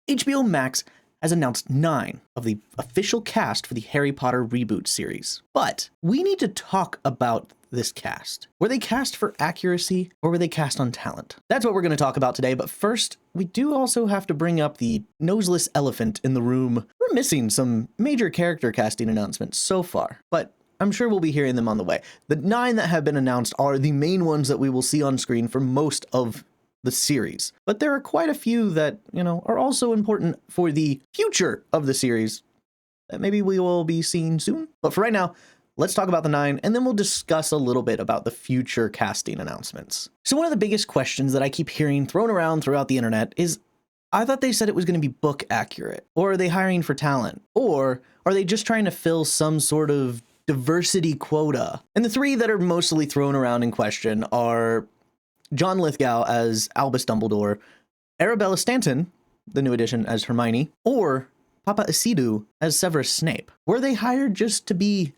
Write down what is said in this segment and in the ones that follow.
HBO Max has announced 9 of the official cast for the Harry Potter reboot series. But we need to talk about this cast. Were they cast for accuracy or were they cast on talent? That's what we're going to talk about today. But first, we do also have to bring up the noseless elephant in the room. We're missing some major character casting announcements so far, but I'm sure we'll be hearing them on the way. The 9 that have been announced are the main ones that we will see on screen for most of the series. But there are quite a few that, are also important for the future of the series that maybe we will be seeing soon. But for right now, let's talk about the 9, and then we'll discuss a little bit about the future casting announcements. So one of the biggest questions that I keep hearing thrown around throughout the internet is, I thought they said it was going to be book accurate, or are they hiring for talent, or are they just trying to fill some sort of diversity quota? And the 3 that are mostly thrown around in question are John Lithgow as Albus Dumbledore, Arabella Stanton, the new addition, as Hermione, or Papaidu as Severus Snape. Were they hired just to be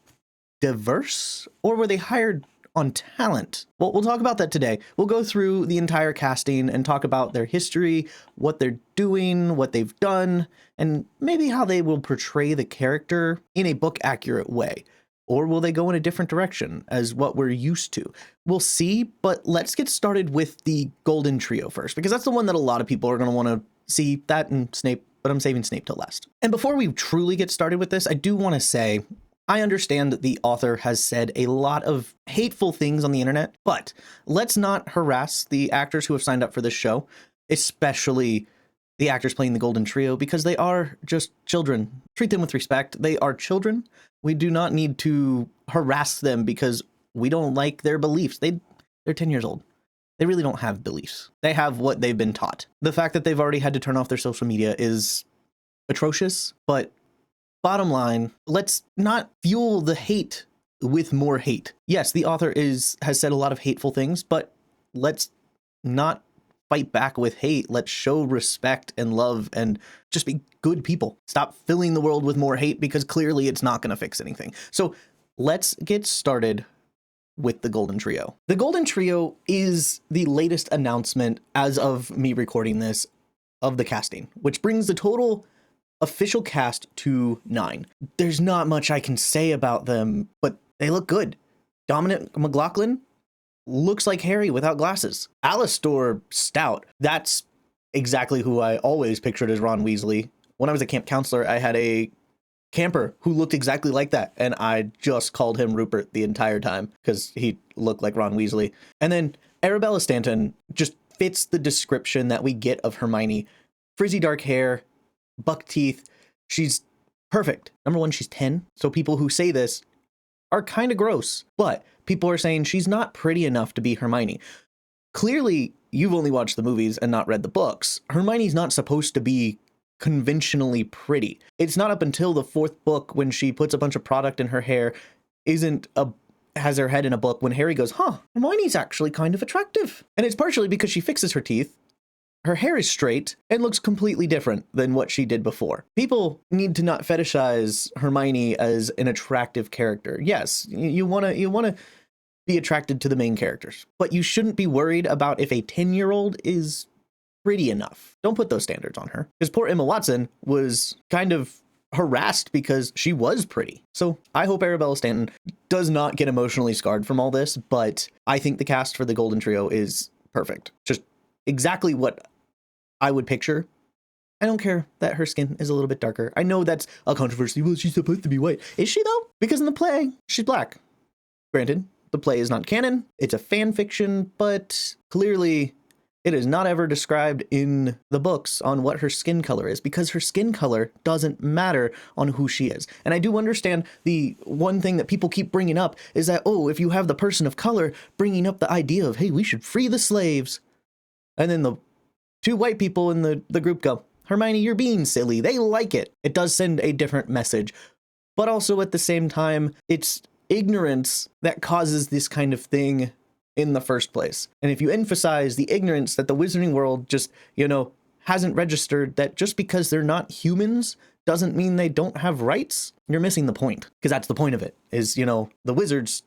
diverse, or were they hired on talent? Well, we'll talk about that today. We'll go through the entire casting and talk about their history, what they're doing, what they've done, and maybe how they will portray the character in a book accurate way. Or will they go in a different direction as what we're used to? We'll see, but let's get started with the Golden Trio first, because that's the one that a lot of people are going to want to see, that and Snape, but I'm saving Snape till last. And before we truly get started with this, I do want to say, I understand that the author has said a lot of hateful things on the internet, but let's not harass the actors who have signed up for this show, especially the actors playing the Golden Trio, because they are just children. Treat them with respect. They are children. We do not need to harass them because we don't like their beliefs. They're 10 years old. They really don't have beliefs. They have what they've been taught. The fact that they've already had to turn off their social media is atrocious, but bottom line, let's not fuel the hate with more hate. Yes, the author has said a lot of hateful things, but let's not fight back with hate. Let's show respect and love and just be good people. Stop filling the world with more hate because clearly it's not going to fix anything. So let's get started with the Golden Trio. The Golden Trio is the latest announcement as of me recording this of the casting, which brings the total official cast to 9. There's not much I can say about them, but they look good. Dominic McLaughlin looks like Harry without glasses. Alastor Stout, that's exactly who I always pictured as Ron Weasley. When I was a camp counselor, I had a camper who looked exactly like that, and I just called him Rupert the entire time because he looked like Ron Weasley. And then Arabella Stanton just fits the description that we get of Hermione. Frizzy dark hair, buck teeth. She's perfect. Number one, she's 10. So people who say this are kind of gross, but people are saying she's not pretty enough to be Hermione. Clearly, you've only watched the movies and not read the books. Hermione's not supposed to be conventionally pretty. It's not up until the 4th book when she puts a bunch of product in her hair, has her head in a book, when Harry goes, Hermione's actually kind of attractive. And it's partially because she fixes her teeth. Her hair is straight and looks completely different than what she did before. People need to not fetishize Hermione as an attractive character. Yes, you want to be attracted to the main characters, but you shouldn't be worried about if a 10-year-old is pretty enough. Don't put those standards on her. Because poor Emma Watson was kind of harassed because she was pretty. So I hope Arabella Stanton does not get emotionally scarred from all this, but I think the cast for the Golden Trio is perfect. Just exactly what I would picture. I don't care that her skin is a little bit darker. I know that's a controversy. Well, she's supposed to be white. Is she though? Because in the play, she's black. Granted, the play is not canon. It's a fan fiction, but clearly it is not ever described in the books on what her skin color is, because her skin color doesn't matter on who she is. And I do understand the one thing that people keep bringing up is that, if you have the person of color bringing up the idea of, hey, we should free the slaves. And then the 2 white people in the group go, Hermione, you're being silly. They like it. It does send a different message. But also at the same time, it's ignorance that causes this kind of thing in the first place. And if you emphasize the ignorance that the wizarding world just, hasn't registered, that just because they're not humans doesn't mean they don't have rights, you're missing the point. Because that's the point of it, is, the wizards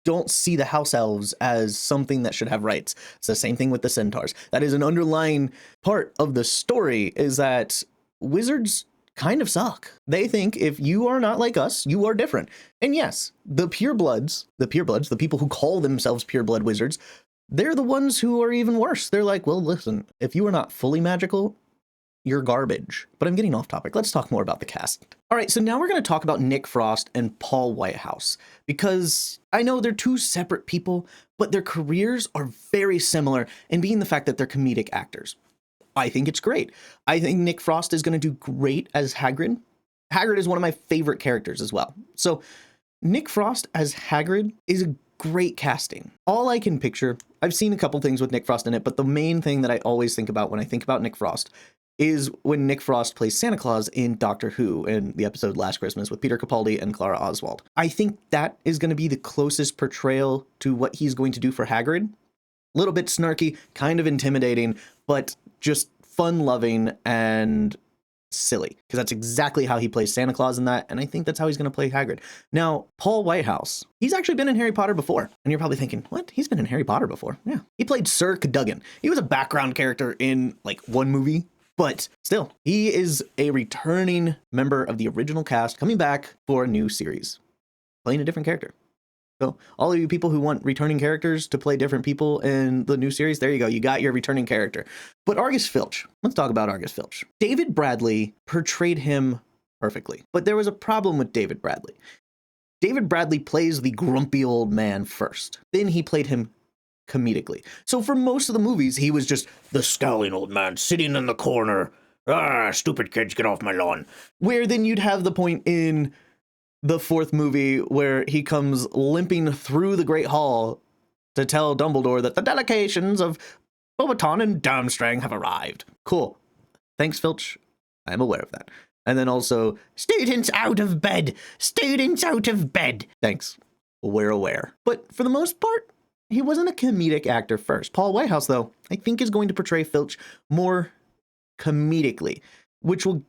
don't see the house elves as something that should have rights. It's the same thing with the centaurs. That is an underlying part of the story, is that wizards kind of suck. They think if you are not like us, you are different. And yes, the purebloods, the people who call themselves pureblood wizards, they're the ones who are even worse. They're like, well, listen, if you are not fully magical, you're garbage. But I'm getting off topic. Let's talk more about the cast. All right, so now we're going to talk about Nick Frost and Paul Whitehouse, because I know they're two separate people, but their careers are very similar in being the fact that they're comedic actors. I think it's great. I think Nick Frost is going to do great as Hagrid. Hagrid is one of my favorite characters as well. So Nick Frost as Hagrid is a great casting. All I can picture, I've seen a couple things with Nick Frost in it, but the main thing that I always think about when I think about Nick Frost is when Nick Frost plays Santa Claus in Doctor Who in the episode Last Christmas with Peter Capaldi and Clara Oswald. I think that is going to be the closest portrayal to what he's going to do for Hagrid. A little bit snarky, kind of intimidating, but just fun-loving and silly, because that's exactly how he plays Santa Claus in that, and I think that's how he's going to play Hagrid. Now, Paul Whitehouse, he's actually been in Harry Potter before, and you're probably thinking, what? He's been in Harry Potter before? Yeah. He played Sir Cadogan. He was a background character in, like, one movie, but still, he is a returning member of the original cast coming back for a new series, playing a different character. So all of you people who want returning characters to play different people in the new series, there you go. You got your returning character. But Argus Filch, let's talk about Argus Filch. David Bradley portrayed him perfectly, but there was a problem with David Bradley. David Bradley plays the grumpy old man first. Then he played him comedically. So for most of the movies, he was just the scowling old man sitting in the corner. Ah, stupid kids, get off my lawn. Where then you'd have the point in the fourth movie where he comes limping through the Great Hall to tell Dumbledore that the delegations of Beauxbaton and Durmstrang have arrived. Cool. Thanks, Filch. I'm aware of that. And then also, students out of bed! Students out of bed! Thanks. We're aware. But for the most part, he wasn't a comedic actor first. Paul Whitehouse, though, I think is going to portray Filch more comedically, which will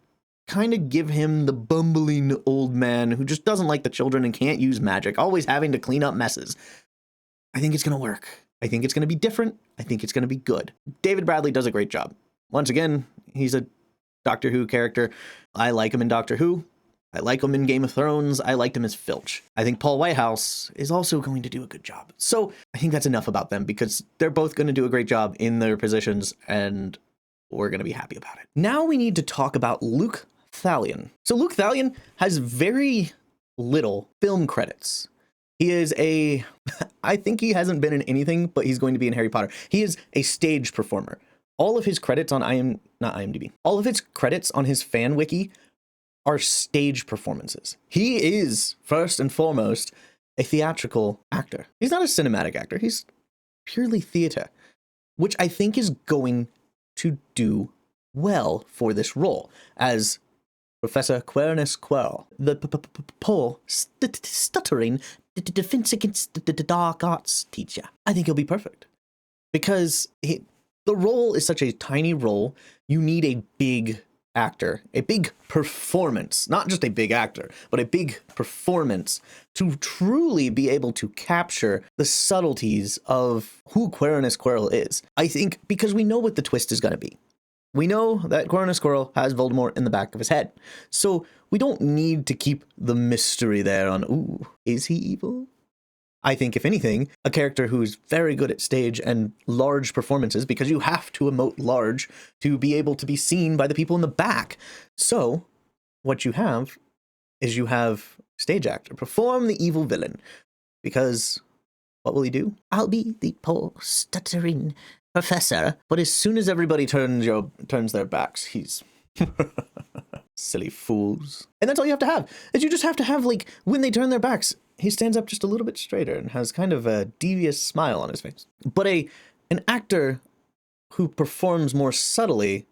kind of give him the bumbling old man who just doesn't like the children and can't use magic, always having to clean up messes. I think it's going to work. I think it's going to be different. I think it's going to be good. David Bradley does a great job. Once again, he's a Doctor Who character. I like him in Doctor Who. I like him in Game of Thrones. I liked him as Filch. I think Paul Whitehouse is also going to do a good job. So I think that's enough about them because they're both going to do a great job in their positions and we're going to be happy about it. Now we need to talk about Luke Thalion. So Luke Thalion has very little film credits. He is I think he hasn't been in anything, but he's going to be in Harry Potter. He is a stage performer. All of his credits on not IMDb. All of his credits on his fan wiki are stage performances. He is, first and foremost, a theatrical actor. He's not a cinematic actor. He's purely theater, which I think is going to do well for this role as Professor Quirinius Quirrell, the poor, stuttering defense against the dark arts teacher. I think he'll be perfect because the role is such a tiny role. You need a big actor, a big performance, not just a big actor, but a big performance to truly be able to capture the subtleties of who Quirinius Quirrell is. I think because we know what the twist is going to be. We know that Quirinius Quirrell has Voldemort in the back of his head. So we don't need to keep the mystery there on, ooh, is he evil? I think, if anything, a character who's very good at stage and large performances, because you have to emote large to be able to be seen by the people in the back. So what you have is you have stage actor perform the evil villain, because what will he do? I'll be the poor stuttering professor. But as soon as everybody turns their backs, he's silly fools. And that's all you have to have, is you just have to have, like, when they turn their backs, he stands up just a little bit straighter and has kind of a devious smile on his face. But an actor who performs more subtly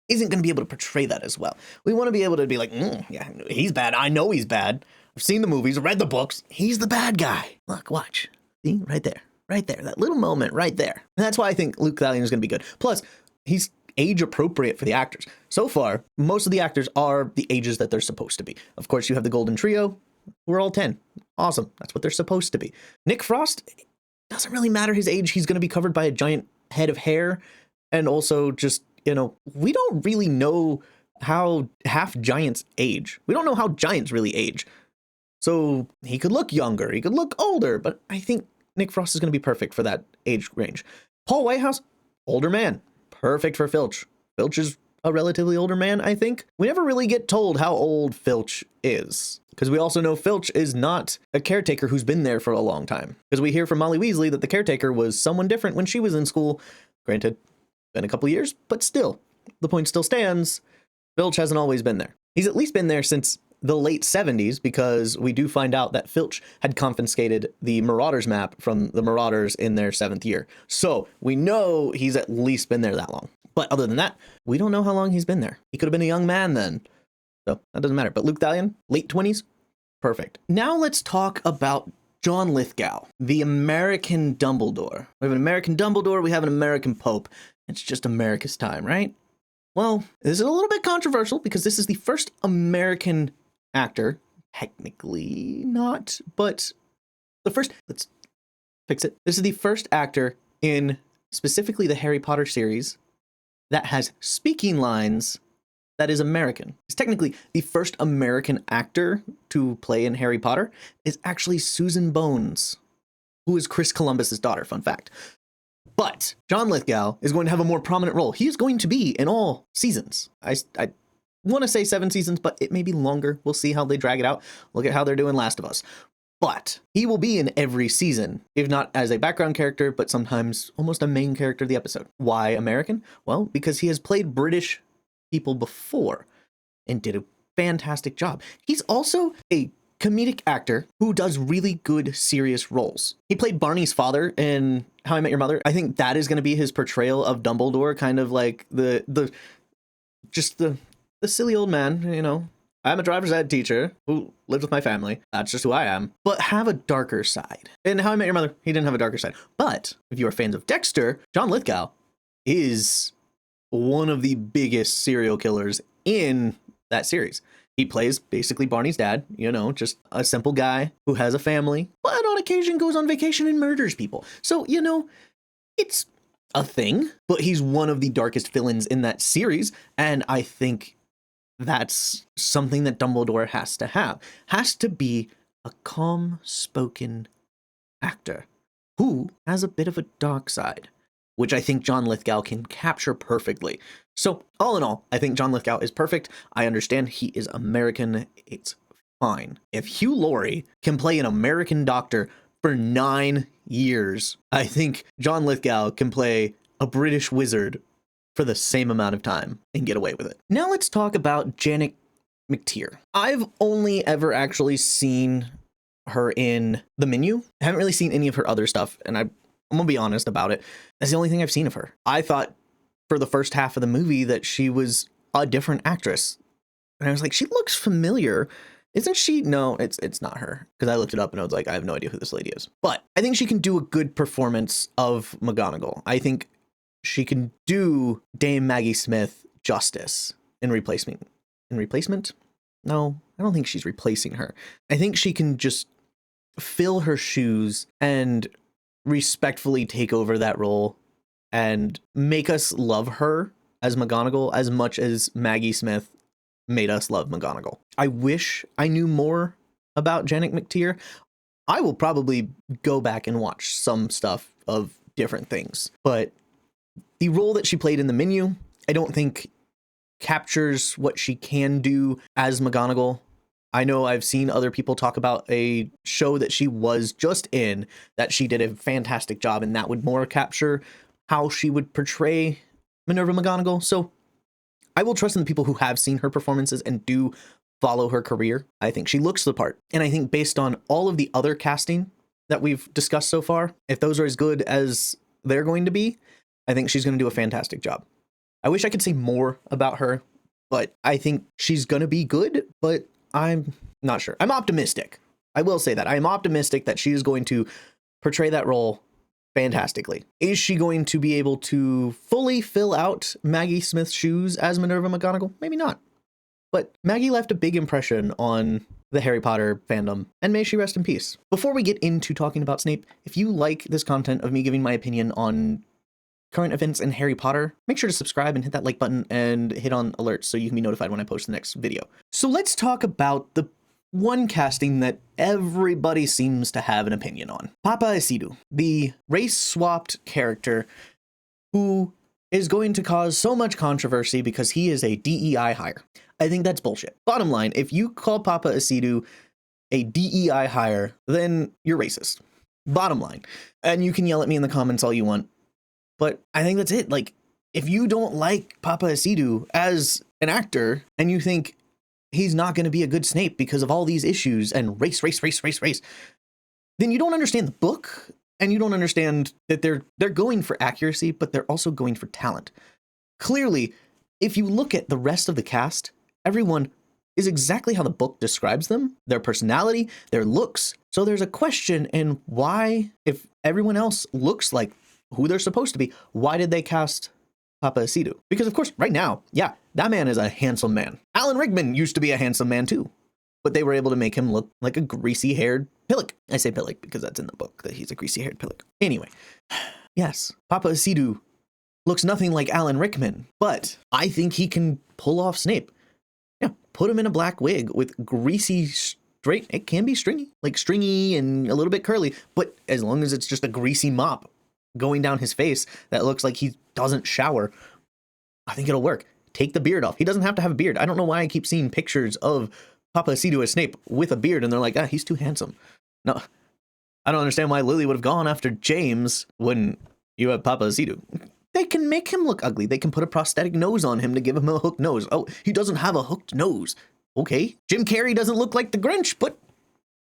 isn't going to be able to portray that as well. We want to be able to be like, yeah, he's bad. I know he's bad. I've seen the movies, read the books. He's the bad guy. Look, watch. See, right there. Right there. That little moment right there. And that's why I think Luke Thalion is going to be good. Plus, he's age appropriate for the actors. So far, most of the actors are the ages that they're supposed to be. Of course, you have the Golden Trio. We're all 10. Awesome. That's what they're supposed to be. Nick Frost, it doesn't really matter his age. He's going to be covered by a giant head of hair. And also just, we don't really know how half giants age. We don't know how giants really age. So he could look younger, he could look older, but I think Nick Frost is going to be perfect for that age range. Paul Whitehouse, older man, perfect for Filch. Filch is a relatively older man, I think. We never really get told how old Filch is, because we also know Filch is not a caretaker who's been there for a long time. Because we hear from Molly Weasley that the caretaker was someone different when she was in school. Granted, been a couple years, but still, the point still stands. Filch hasn't always been there. He's at least been there since the late 70s, because we do find out that Filch had confiscated the Marauders map from the Marauders in their 7th year. So we know he's at least been there that long. But other than that, we don't know how long he's been there. He could have been a young man then. So that doesn't matter. But Luke Thallion, late 20s, perfect. Now let's talk about John Lithgow, the American Dumbledore. We have an American Dumbledore, we have an American Pope. It's just America's time, right? Well, this is a little bit controversial because this is the first American actor, technically not, but the first, let's fix it. This is the first actor in specifically the Harry Potter series that has speaking lines that is American. It's technically the first American actor to play in Harry Potter is actually Susan Bones, who is Chris Columbus's daughter, fun fact. But John Lithgow is going to have a more prominent role. He is going to be in all seasons. I want to say 7 seasons, but it may be longer. We'll see how they drag it out. Look at how they're doing Last of Us. But he will be in every season, if not as a background character, but sometimes almost a main character of the episode. Why American? Well, because he has played British people before and did a fantastic job. He's also a comedic actor who does really good, serious roles. He played Barney's father in How I Met Your Mother. I think that is going to be his portrayal of Dumbledore, kind of like the silly old man, you know. I'm a driver's ed teacher who lives with my family. That's just who I am. But have a darker side. In How I Met Your Mother, he didn't have a darker side. But if you are fans of Dexter, John Lithgow is one of the biggest serial killers in that series. He plays basically Barney's dad, you know, just a simple guy who has a family, but on occasion goes on vacation and murders people. So, you know, it's a thing, but he's one of the darkest villains in that series. And I think that's something that Dumbledore has to have. Has to be a calm-spoken actor who has a bit of a dark side, which I think John Lithgow can capture perfectly. So all in all, I think John Lithgow is perfect. I understand he is American. It's fine. If Hugh Laurie can play an American doctor for 9 years, I think John Lithgow can play a British wizard for the same amount of time and get away with it. Now let's talk about Janet McTeer. I've only ever actually seen her in The Menu. I haven't really seen any of her other stuff, and I'm gonna be honest about it. That's the only thing I've seen of her. I thought for the first half of the movie that she was a different actress. And I was like, she looks familiar. Isn't she? No, it's not her. Because I looked it up and I was like, I have no idea who this lady is. But I think she can do a good performance of McGonagall. I think she can do Dame Maggie Smith justice in replacement. In replacement? No, I don't think she's replacing her. I think she can just fill her shoes and respectfully take over that role and make us love her as McGonagall as much as Maggie Smith made us love McGonagall. I wish I knew more about Janet McTeer. I will probably go back and watch some stuff of different things, but the role that she played in The Menu, I don't think captures what she can do as McGonagall. I know I've seen other people talk about a show that she was just in that she did a fantastic job, and that would more capture how she would portray Minerva McGonagall. So I will trust in the people who have seen her performances and do follow her career. I think she looks the part. And I think based on all of the other casting that we've discussed so far, if those are as good as they're going to be, I think she's going to do a fantastic job. I wish I could say more about her, but I think she's going to be good, but I'm not sure. I'm optimistic. I will say that. I am optimistic that she is going to portray that role fantastically. Is she going to be able to fully fill out Maggie Smith's shoes as Minerva McGonagall? Maybe not. But Maggie left a big impression on the Harry Potter fandom, and may she rest in peace. Before we get into talking about Snape, if you like this content of me giving my opinion on current events in Harry Potter, make sure to subscribe and hit that like button and hit on alerts so you can be notified when I post the next video. So let's talk about the one casting that everybody seems to have an opinion on. Papaidu, the race-swapped character who is going to cause so much controversy because he is a DEI hire. I think that's bullshit. Bottom line, if you call Papaidu a DEI hire, then you're racist. Bottom line. And you can yell at me in the comments all you want, but I think that's it. Like, if you don't like Papaidu as an actor and you think he's not going to be a good Snape because of all these issues and race, then you don't understand the book, and you don't understand that they're going for accuracy, but they're also going for talent. Clearly, if you look at the rest of the cast, everyone is exactly how the book describes them, their personality, their looks. So there's a question in why, if everyone else looks like who they're supposed to be, why did they cast Papaidu? Because of course, right now, yeah, that man is a handsome man. Alan Rickman used to be a handsome man too, but they were able to make him look like a greasy-haired pillock. I say pillock because that's in the book, that he's a greasy-haired pillock. Anyway, yes, Papaidu looks nothing like Alan Rickman, but I think he can pull off Snape. Yeah, put him in a black wig with greasy straight. It can be stringy and a little bit curly, but as long as it's just a greasy mop going down his face that looks like he doesn't shower, I think it'll work. Take the beard off. He doesn't have to have a beard. I don't know why I keep seeing pictures of Papaidu as Snape with a beard, and they're like, he's too handsome. No, I don't understand why Lily would have gone after James when you have Papaidu. They can make him look ugly. They can put a prosthetic nose on him to give him a hooked nose. Oh, he doesn't have a hooked nose. Okay. Jim Carrey doesn't look like the Grinch, but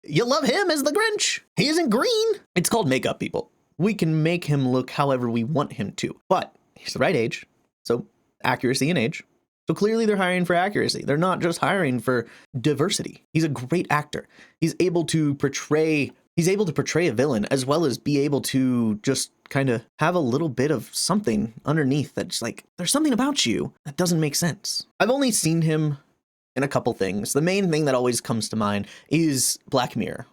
you love him as the Grinch. He isn't green. It's called makeup, people. We can make him look however we want him to, but he's the right age. So accuracy and age. So clearly they're hiring for accuracy. They're not just hiring for diversity. He's a great actor. He's able to portray a villain as well as be able to just kind of have a little bit of something underneath that's like, there's something about you that doesn't make sense. I've only seen him in a couple things. The main thing that always comes to mind is Black Mirror,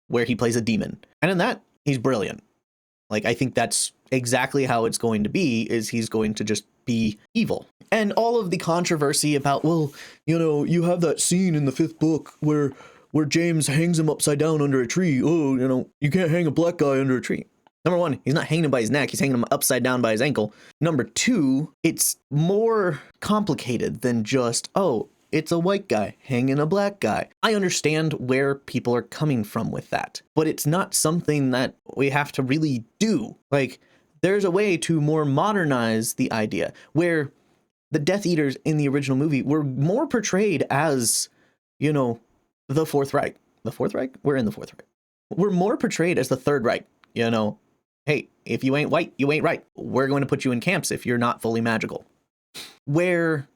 where he plays a demon. And in that, he's brilliant. Like, I think that's exactly how it's going to be, is he's going to just be evil. And all of the controversy about, well, you know, you have that scene in the 5th book where James hangs him upside down under a tree. Oh, you know, you can't hang a black guy under a tree. Number one, he's not hanging him by his neck. He's hanging him upside down by his ankle. Number two, it's more complicated than just, oh, it's a white guy hanging a black guy. I understand where people are coming from with that, but it's not something that we have to really do. Like, there's a way to more modernize the idea where the Death Eaters in the original movie were more portrayed as, you know, the Fourth Reich. The Fourth Reich? We're in the Fourth Reich. We're more portrayed as the Third Reich. You know, hey, if you ain't white, you ain't right. We're going to put you in camps if you're not fully magical. Where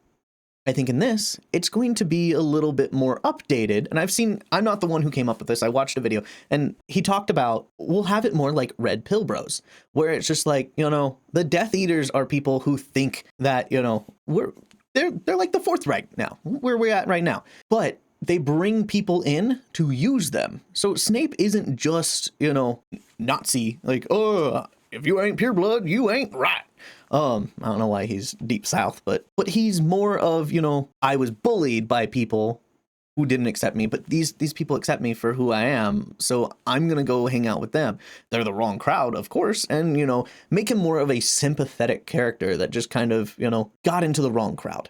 I think in this, it's going to be a little bit more updated. And I'm not the one who came up with this. I watched a video and he talked about, we'll have it more like Red Pill Bros, where it's just like, you know, the Death Eaters are people who think that, you know, they're like the Fourth Reich now, where we're at right now. But they bring people in to use them. So Snape isn't just, you know, Nazi, like, oh, if you ain't pure blood, you ain't right. I don't know why he's deep south, but he's more of, you know, I was bullied by people who didn't accept me, but these people accept me for who I am, so I'm gonna go hang out with them. They're the wrong crowd, of course, and, you know, make him more of a sympathetic character that just kind of, you know, got into the wrong crowd.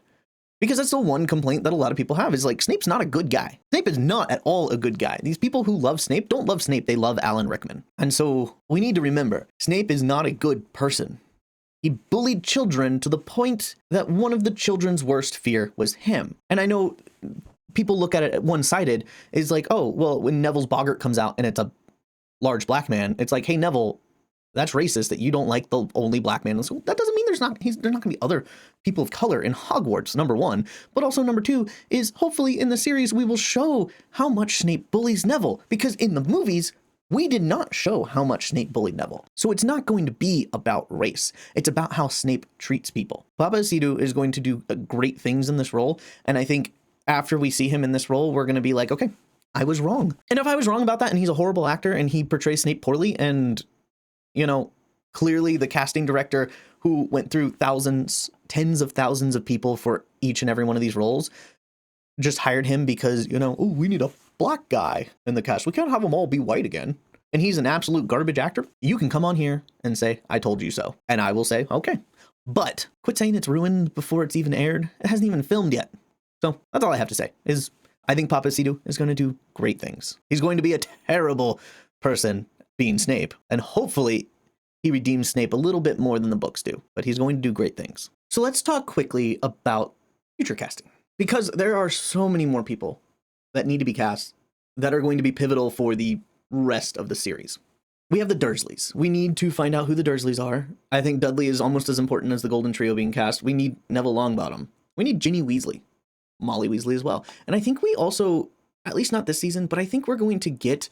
Because that's the one complaint that a lot of people have is like, Snape's not a good guy. Snape is not at all a good guy. These people who love Snape don't love Snape. They love Alan Rickman. And so we need to remember, Snape is not a good person. He bullied children to the point that one of the children's worst fear was him. And I know people look at it one-sided is like, oh, well, when Neville's Boggart comes out and it's a large black man, it's like, hey, Neville, that's racist that you don't like the only black man. So that doesn't mean there's not going to be other people of color in Hogwarts, number one. But also number two is hopefully in the series, we will show how much Snape bullies Neville, because in the movies, we did not show how much Snape bullied Neville. So it's not going to be about race. It's about how Snape treats people. Papaidu is going to do great things in this role. And I think after we see him in this role, we're going to be like, okay, I was wrong. And if I was wrong about that and he's a horrible actor and he portrays Snape poorly and, you know, clearly the casting director who went through thousands, tens of thousands of people for each and every one of these roles, just hired him because, oh, we need a black guy in the cast. We can't have them all be white again. And he's an absolute garbage actor. You can come on here and say, I told you so. And I will say, okay. But quit saying it's ruined before it's even aired. It hasn't even filmed yet. So that's all I have to say is I think Papaidu is going to do great things. He's going to be a terrible person being Snape. And hopefully he redeems Snape a little bit more than the books do. But he's going to do great things. So let's talk quickly about future casting. Because there are so many more people that need to be cast that are going to be pivotal for the rest of the series. We have the Dursleys. We need to find out who the Dursleys are. I think Dudley is almost as important as the Golden Trio being cast. We need Neville Longbottom. We need Ginny Weasley. Molly Weasley as well. And I think we also, at least not this season, but I think we're going to get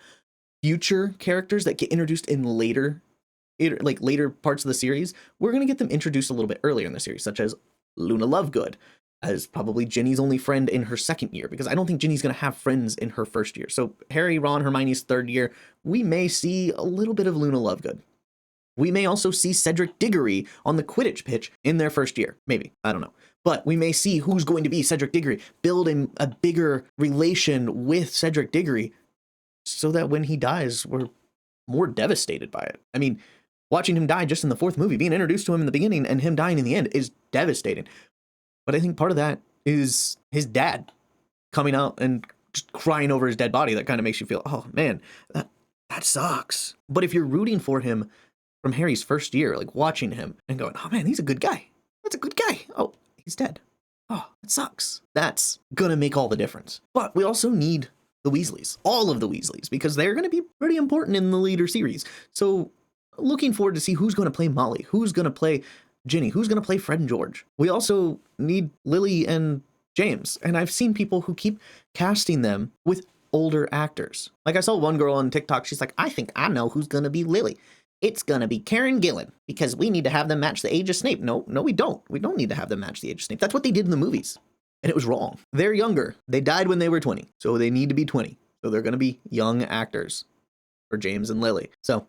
future characters that get introduced in later parts of the series. We're going to get them introduced a little bit earlier in the series, such as Luna Lovegood, as probably Ginny's only friend in her second year, because I don't think Ginny's going to have friends in her first year. So Harry, Ron, Hermione's third year, we may see a little bit of Luna Lovegood. We may also see Cedric Diggory on the Quidditch pitch in their first year. Maybe. I don't know. But we may see who's going to be Cedric Diggory, build a bigger relation with Cedric Diggory so that when he dies, we're more devastated by it. I mean, watching him die just in the fourth movie, being introduced to him in the beginning and him dying in the end is devastating. But I think part of that is his dad coming out and just crying over his dead body. That kind of makes you feel, oh man, that sucks. But if you're rooting for him from Harry's first year, like watching him and going, oh man, he's a good guy. That's a good guy. Oh, he's dead. Oh, it sucks. That's gonna make all the difference. But we also need the Weasleys, all of the Weasleys, because they're gonna be pretty important in the later series. So looking forward to see who's gonna play Molly, who's gonna play Ginny, who's going to play Fred and George. We also need Lily and James. And I've seen people who keep casting them with older actors. Like I saw one girl on TikTok. She's like, I think I know who's going to be Lily. It's going to be Karen Gillan because we need to have them match the age of Snape. No, we don't. We don't need to have them match the age of Snape. That's what they did in the movies. And it was wrong. They're younger. They died when they were 20. So they need to be 20. So they're going to be young actors for James and Lily. So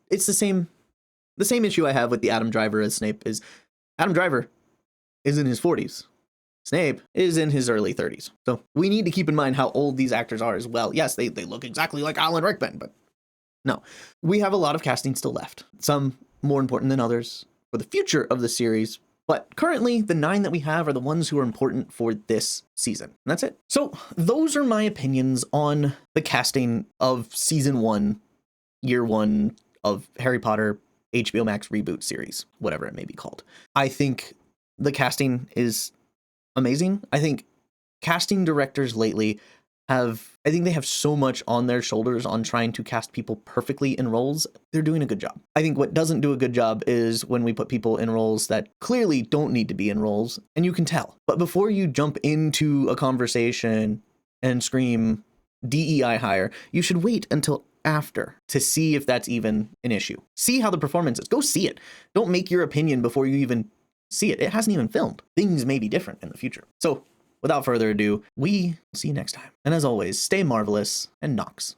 it's the same issue I have with the Adam Driver as Snape is Adam Driver is in his 40s. Snape is in his early 30s. So we need to keep in mind how old these actors are as well. Yes, they look exactly like Alan Rickman, but no. We have a lot of casting still left. Some more important than others for the future of the series. But currently, the 9 that we have are the ones who are important for this season. And that's it. So those are my opinions on the casting of season 1, year 1 of Harry Potter HBO Max reboot series, whatever it may be called. I think the casting is amazing. I think casting directors lately they have so much on their shoulders on trying to cast people perfectly in roles. They're doing a good job. I think what doesn't do a good job is when we put people in roles that clearly don't need to be in roles, and you can tell. But before you jump into a conversation and scream DEI hire, you should wait until after to see if that's even an issue. See how the performance is. Go see it. Don't make your opinion before you even see it. It hasn't even filmed. Things may be different in the future. So without further ado, we see you next time. And as always, stay marvelous and Nox.